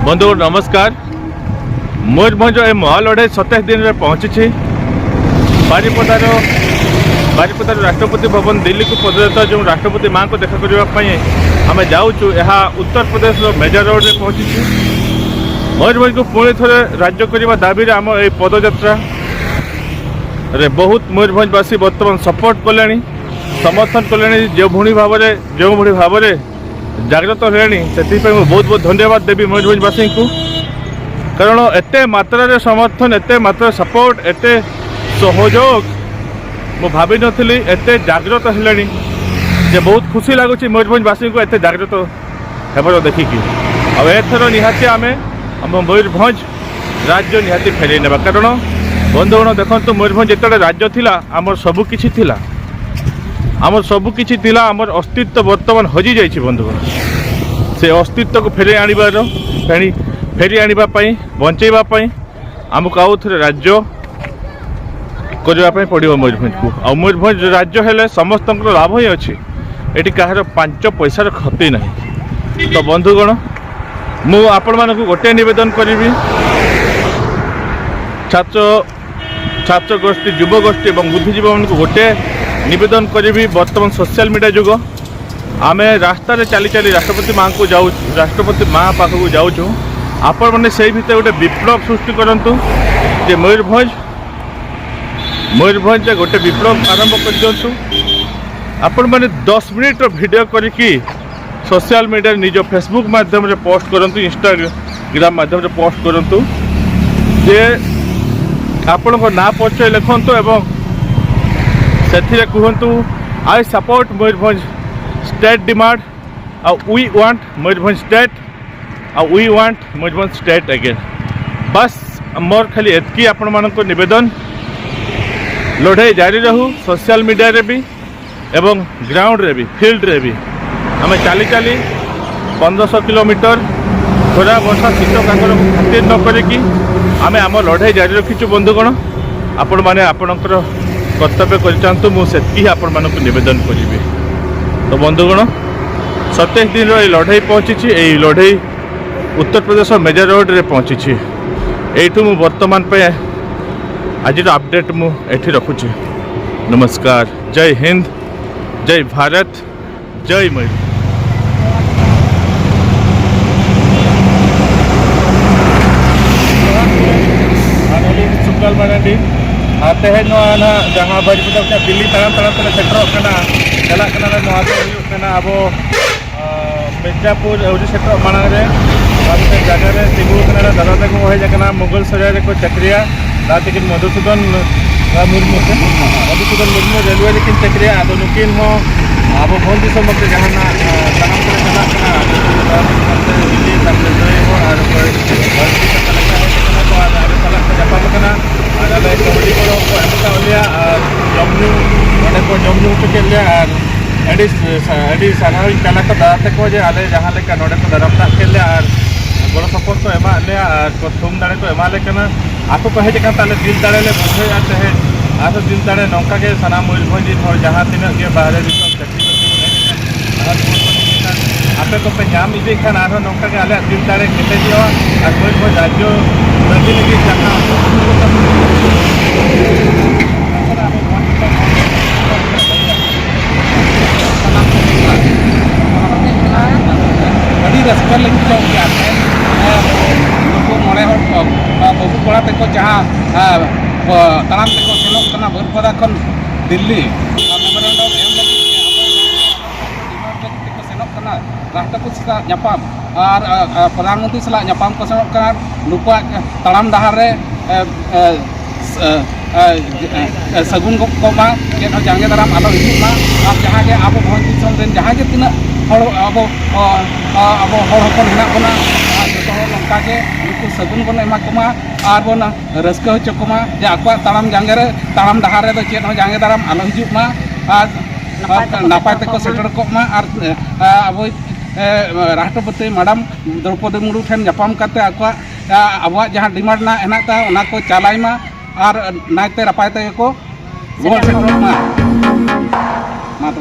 बंधु नमस्कार। मयूरभंज ए महालड़े 27 दिन में पहुंची। बारिपदार राष्ट्रपति भवन दिल्ली को पदयात्रा जो राष्ट्रपति माँ को देखा करने आम जाऊँ यह उत्तर प्रदेश मेजर रोड में पहुंची। मयूरभंज को पुणी थे राज्य करने दाबी आम ये पदयात्रा रे बहुत मयूरभंजवासी बर्तमान सपोर्ट कले, समर्थन कले। जो भाव में जागृत है से बहुत बहुत धन्यवाद देवी मयूरभंजवासी को, कारण एत मात्रा समर्थन, एत मात्रा सपोर्ट, एत सहयोग मु भावी नी एत जागृत है। बहुत खुशी लगुच मयूरभंजवासी को एत जागृत हेबार देखिकी। आर निहाती आम मयूरभंज राज्य निहाती फेरई नेबा, कारण बंधुगण देखो मयूरभंज जिते राज्य थिला आमर सबकिछि थिला, आमर सबकिछि थिला, आमर अस्तित्व वर्तमान हजि जाइछि। बंधुगण से अस्तित्व को फेरे आनिबार फेरी आनिबापई बंचैबापई आमको आउ थे राज्य करने पड़ो मयूरभंज को। आ मयूरभंज राज्य हेले समस्त लाभ ही अच्छी, ये कहार 5 पैसार क्षति ना। तो बंधुगण मु आपण मानक गोटे निवेदन करी, छात्र गोष्ठी, युव गोष्ठी और बुद्धिजीवी मान गोटे निवेदन करी। बर्तमान सोशल मीडिया जुग, आम रास्तार चली चली राष्ट्रपति माँ को जाऊँ, राष्ट्रपति माँ पाखक जाऊँ। आपण मैंने से भीतर गोटे विप्लव सृष्टि करंतु जे मयूरभंज गोटे विप्लव आरंभ कर दिंतु। आपण मैंने 10 मिनिट वीडियो करके सोशल मीडिया निज फेसबुक माध्यम रे पोस्ट करंतु, इंस्टाग्राम माध्यम रे पोस्ट करंतु। जे आपण को ना परिचय लिखंतु एवं सेथिरे कहंतु I support Mayurbhanj state demand, we want Mayurbhanj state, we want Mayurbhanj state again. बस मोर खाली एतकी आपण मानको निवेदन, लड़ाई जारी रहू सोशल मीडिया रे भी एवं ग्राउंड रे भी, फील्ड रे भी। आम चली चली 1500 किलोमीटर खरा वर्षा शीत काकर खातिर न करिकी आम आम लड़ाई जारी रखीचु। बंधुगण आपण माने आपणकर कर्तव्य कर मुझे आपण मानक निवेदन करी। तो बंधुगण 27 दिन लड़ाई पहुँची, यही लड़ाई उत्तर प्रदेश मेजर रोड रे पहुँची। यू मु वर्तमान पे आज अपडेट मुझे रखुची। नमस्कार, जय हिंद, जय भारत, जय मयूर। सुकल मानडी आते हैं ना जहाँ बारिपदा दिल्ली ताम सेटर चलना अब मिर्जापुर एवरी सेटर मांगे जगह तिगुना दादा तक हजना मुगल सराय को चक्रिया दातिकिन मधुसूदन मुर्मू रेलवे लेकिन चक्रिया अब नुकिन अब भोल दिसम जहाँ तमाम चला आले कबड्डी को एमका लिया जमू अंडे को जमू के लिया एडी साधारण चला को दाते को जे आले जहाँ लेका नोडे को दरपता के लिया गड़ सपोर्ट को एमा ले थुम दाड़े को एमा ले आपको कहे जे ताले दिल दाड़े ले बुझे आते हैं आप दिल दाड़े नौका के सना मयूरभंज और जहाँ तीन के बाहर चाकरी आपे को पे नाम इदे खान आरो नौका के आले दिल दाड़े केते दियो और मयूरभंज राज्य प्रतिनिधि जहाँ अभी रस्ता लगी जाऊँगी मोड़े बहु कड़ा तक जहाँ ताम तक सेनों बारिपदा खन दिल्ली मेमोरेंडम सेनों राष्ट्रपति साथ नापाम और प्रधानमंत्री साथ नापाम को सेनों नुकु ताम डहार रे सगुन को जांगे दाराम आलो हिजुमा और जहाँ के अब भोज दिसम जहाँ के तीना अब हपन हेना बना जो नौका के नुकु सगुन बन एमा कोमा और बन रस्का होचोमा जे आको ताम जांगे रे ताम डहार रे चेद जांगे दाराम आलो हिजुमा और नापाय तक सेटर कोमा और अब राष्ट्रपति मैडम द्रौपदी मुर्मू ठेन जापाम करते अब जहाँ डिमांड ना हेना उना को चलाइमा और नायते रपायते को गोल सेटर मा तो